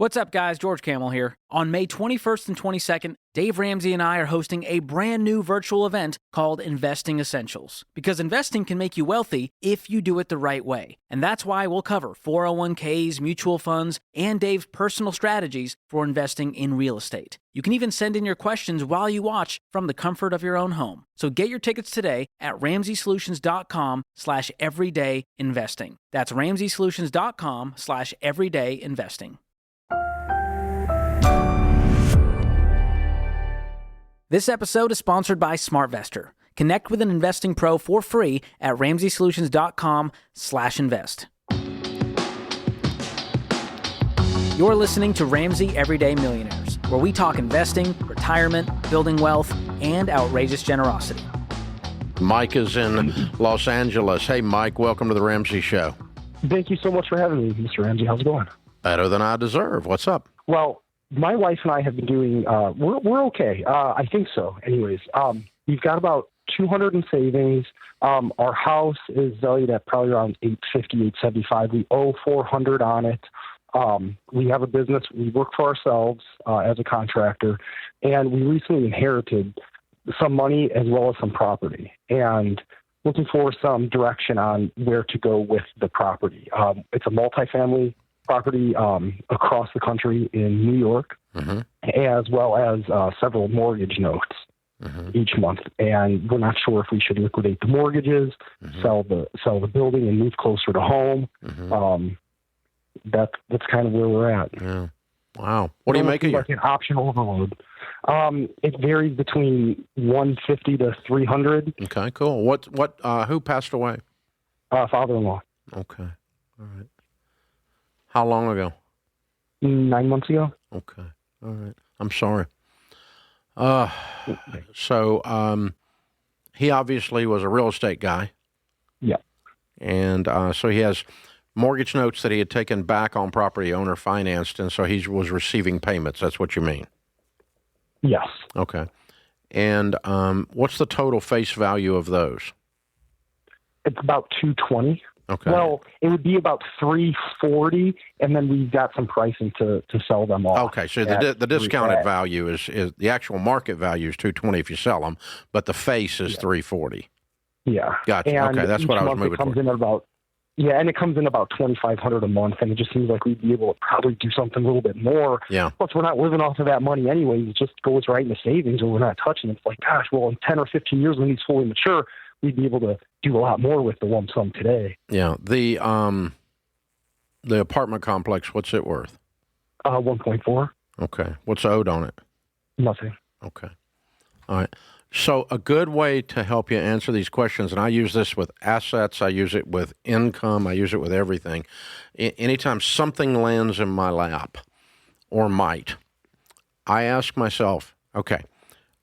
What's up, guys? George Camel here. On May 21st and 22nd, Dave Ramsey and I are hosting a brand new virtual event called Investing Essentials. Because investing can make you wealthy if you do it the right way. And that's why we'll cover 401ks, mutual funds, and Dave's personal strategies for investing in real estate. You can even send in your questions while you watch from the comfort of your own home. So get your tickets today at RamseySolutions.com/everydayinvesting. That's RamseySolutions.com/everydayinvesting. This episode is sponsored by SmartVestor. Connect with an investing pro for free at RamseySolutions.com/invest. You're listening to Ramsey Everyday Millionaires, where we talk investing, retirement, building wealth, and outrageous generosity. Mike is in Los Angeles. Hey, Mike, welcome to the Ramsey Show. Thank you so much for having me, Mr. Ramsey. How's it going? Better than I deserve. What's up? Well, my wife and I have been doing, we're okay. I think so. Anyways, we've got about 200 in savings. Our house is valued at probably around $850, $875. We owe $400 on it. We have a business. We work for ourselves as a contractor, and we recently inherited some money as well as some property, and looking for some direction on where to go with the property. It's a multifamily property across the country in New York, as well as several mortgage notes each month. And we're not sure if we should liquidate the mortgages, sell the building, and move closer to home. That's kind of where we're at. Yeah. Wow. What do you make of like an option overload? It varies between 150 to 300. Okay, cool. Who passed away? Father-in-law. Okay. All right. How long ago? 9 months ago. Okay. All right. I'm sorry. So he obviously was a real estate guy. Yeah. And so he has mortgage notes that he had taken back on property owner financed, and so he was receiving payments. That's what you mean? Yes. Okay. And what's the total face value of those? It's about $220. Okay. Well, it would be about $340, and then we've got some pricing to sell them off. Okay, so the discounted value is the actual market value is $220 if you sell them, but the face is $340. Yeah. Gotcha. And okay, that's what I was moving toward. Yeah, and it comes in about $2,500 a month, and it just seems like we'd be able to probably do something a little bit more. Yeah. Plus, we're not living off of that money anyways. It just goes right into savings, or we're not touching it. It's like, gosh, well, in 10 or 15 years when he's fully mature, we'd be able to do a lot more with the lump sum today. Yeah. The apartment complex, what's it worth? 1.4. Okay. What's owed on it? Nothing. Okay. All right. So a good way to help you answer these questions, and I use this with assets, I use it with income, I use it with everything. Anytime something lands in my lap, or might, I ask myself, okay,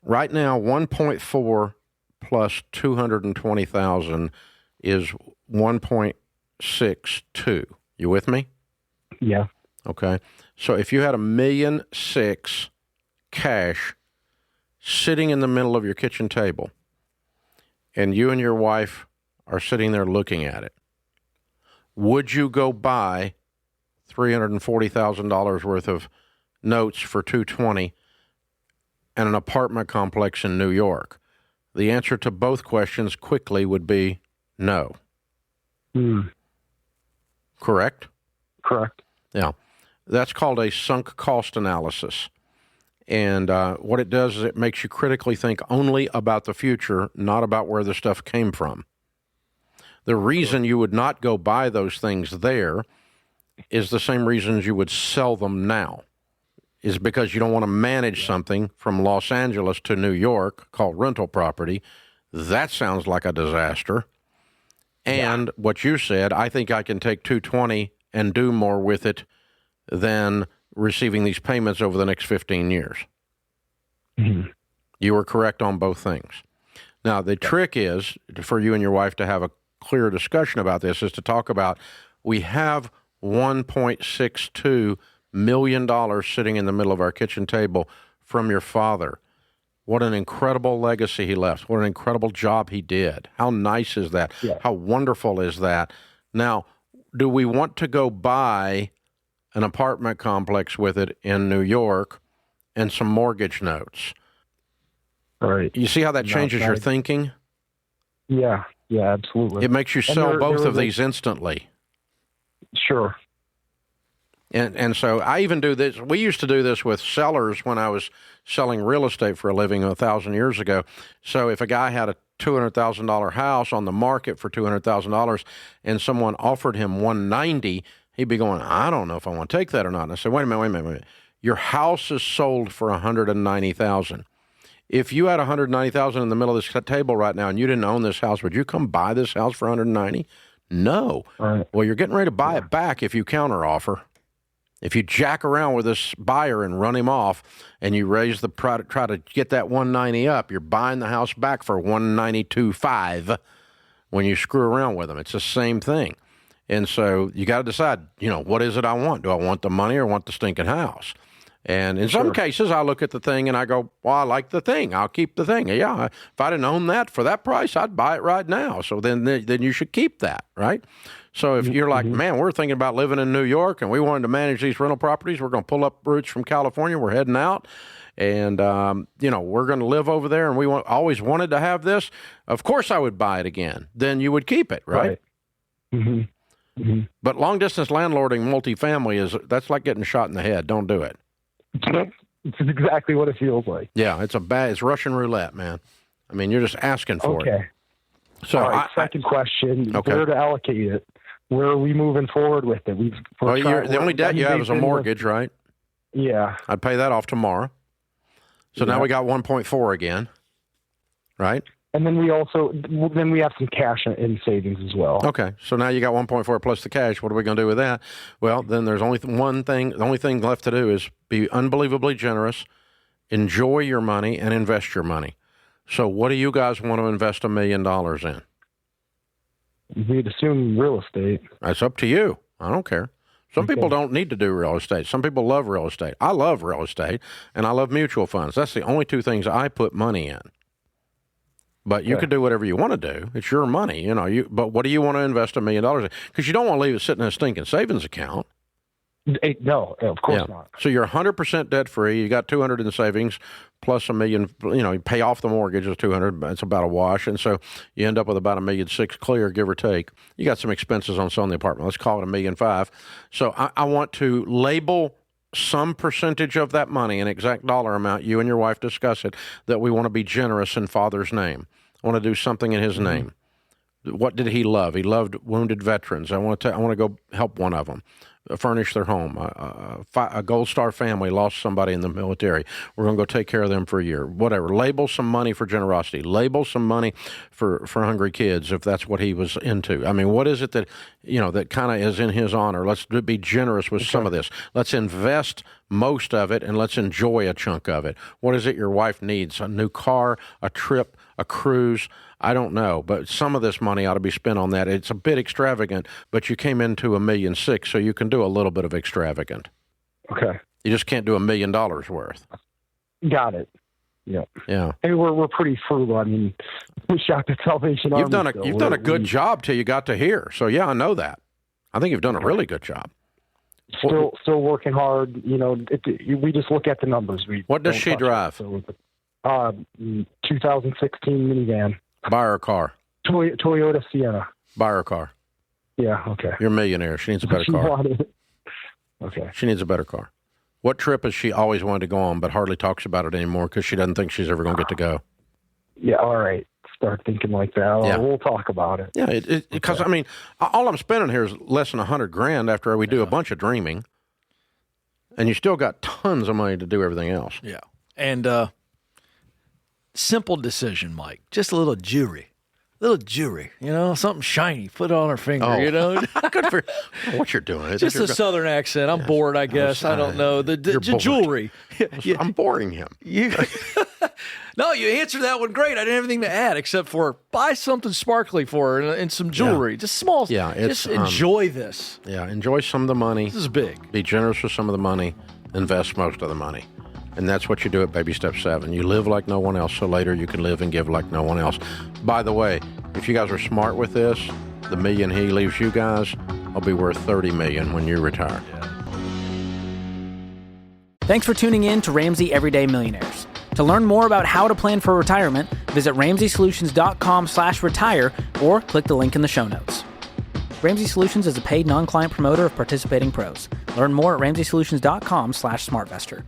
right now 1.4 plus 220,000 is 1.62. You with me? Yeah. Okay. So if you had $1.6 million cash sitting in the middle of your kitchen table, and you and your wife are sitting there looking at it, would you go buy $340,000 worth of notes for $220 and an apartment complex in New York? The answer to both questions quickly would be no. Correct? Correct. Yeah. That's called a sunk cost analysis. And what it does is it makes you critically think only about the future, not about where the stuff came from. The reason you would not go buy those things there is the same reasons you would sell them now, is because you don't want to manage something from Los Angeles to New York called rental property. That sounds like a disaster. And what you said, I think I can take $220 and do more with it than receiving these payments over the next 15 years. You were correct on both things. Now, the trick is for you and your wife to have a clear discussion about this, is to talk about, we have $1.62 million sitting in the middle of our kitchen table from your father. What an incredible legacy he left. What an incredible job he did. How nice is that? Yeah. How wonderful is that? Now, do we want to go buy an apartment complex with it in New York, and some mortgage notes. Right. You see how that changes your thinking? Yeah, absolutely. It makes you sell both of these instantly. Sure. And so I even do this. We used to do this with sellers when I was selling real estate for a living 1,000 years ago. So if a guy had a $200,000 house on the market for $200,000 and someone offered him $190,000, he'd be going, I don't know if I want to take that or not. And I said, wait a minute. Your house is sold for $190,000. If you had $190,000 in the middle of this table right now and you didn't own this house, would you come buy this house for $190,000? No. Right. Well, you're getting ready to buy it back if you counteroffer. If you jack around with this buyer and run him off and you raise the product, try to get that $190,000 up, you're buying the house back for $192,500 when you screw around with them. It's the same thing. And so you got to decide, what is it I want? Do I want the money or want the stinking house? And in some cases, I look at the thing and I go, well, I like the thing. I'll keep the thing. Yeah, if I didn't own that for that price, I'd buy it right now. So then you should keep that, right? So if you're like, man, we're thinking about living in New York and we wanted to manage these rental properties, we're going to pull up roots from California, we're heading out, and, we're going to live over there, and we always wanted to have this, of course I would buy it again. Then you would keep it, right? Mm-hmm. Mm-hmm. But long-distance landlording multifamily, that's like getting shot in the head. Don't do it. It's exactly what it feels like. Yeah, it's Russian roulette, man. I mean, you're just asking for it. Okay. So, all right, second question, where to allocate it? Where are we moving forward with it? The only debt you have is a mortgage, right? Yeah. I'd pay that off tomorrow. So now we got 1.4 again, right? And then we have some cash in savings as well. Okay, so now you got 1.4 plus the cash. What are we going to do with that? Well, then there's only one thing. The only thing left to do is be unbelievably generous, enjoy your money, and invest your money. So what do you guys want to invest $1 million in? We'd assume real estate. That's up to you. I don't care. Some people don't need to do real estate. Some people love real estate. I love real estate, and I love mutual funds. That's the only two things I put money in. But you could do whatever you want to do. It's your money, But what do you want to invest $1 million in? Because you don't want to leave it sitting in a stinking savings account. No, of course not. So you're 100% debt free. You got $200 in savings plus $1 million. You pay off the mortgage of $200. It's about a wash, and so you end up with about $1.6 million clear, give or take. You got some expenses on selling the apartment. Let's call it $1.5 million. So I want to label some percentage of that money, an exact dollar amount. You and your wife discuss it. That we want to be generous in Father's name. I want to do something in his name. What did he love? He loved wounded veterans. I want to go help one of them. Furnish their home. A Gold Star family lost somebody in the military. We're going to go take care of them for a year. Whatever. Label some money for generosity. Label some money for hungry kids if that's what he was into. I mean, what is it that, that kind of is in his honor? Let's be generous with some of this. Let's invest most of it and let's enjoy a chunk of it. What is it your wife needs? A new car, a trip, a cruise? I don't know, but some of this money ought to be spent on that. It's a bit extravagant, but you came into $1.6 million, so you can do a little bit of extravagant. Okay. You just can't do $1 million worth. Got it. Yep. Yeah. And we're pretty frugal. I mean, we shopped at Salvation Army. You've done a good job till you got to here. So yeah, I know that. I think you've done a really good job. Still working hard. We just look at the numbers. What does she drive? 2016 minivan. Buy her a car. Toyota Sienna. Buy her a car. Yeah, okay. You're a millionaire. She needs a better car. Okay. She needs a better car. What trip has she always wanted to go on but hardly talks about it anymore because she doesn't think she's ever going to get to go? Yeah, all right. Start thinking like that. Yeah. We'll talk about it. Yeah, because, I mean, all I'm spending here is less than $100,000 after we do a bunch of dreaming. And you still got tons of money to do everything else. Yeah. And simple decision, Mike. Just a little jewelry. Something shiny. Put it on her finger, Good for what you're doing. Just a southern accent. I'm bored, I guess. I don't know. The jewelry. I'm boring him. No, you answered that one great. I didn't have anything to add except for buy something sparkly for her and some jewelry. Yeah. Just small. Yeah, just enjoy this. Yeah, enjoy some of the money. This is big. Be generous with some of the money. Invest most of the money. And that's what you do at Baby Step 7. You live like no one else, so later you can live and give like no one else. By the way, if you guys are smart with this, the $1 million he leaves you guys will be worth $30 million when you retire. Yeah. Thanks for tuning in to Ramsey Everyday Millionaires. To learn more about how to plan for retirement, visit RamseySolutions.com/retire or click the link in the show notes. Ramsey Solutions is a paid non-client promoter of participating pros. Learn more at RamseySolutions.com/SmartVestor.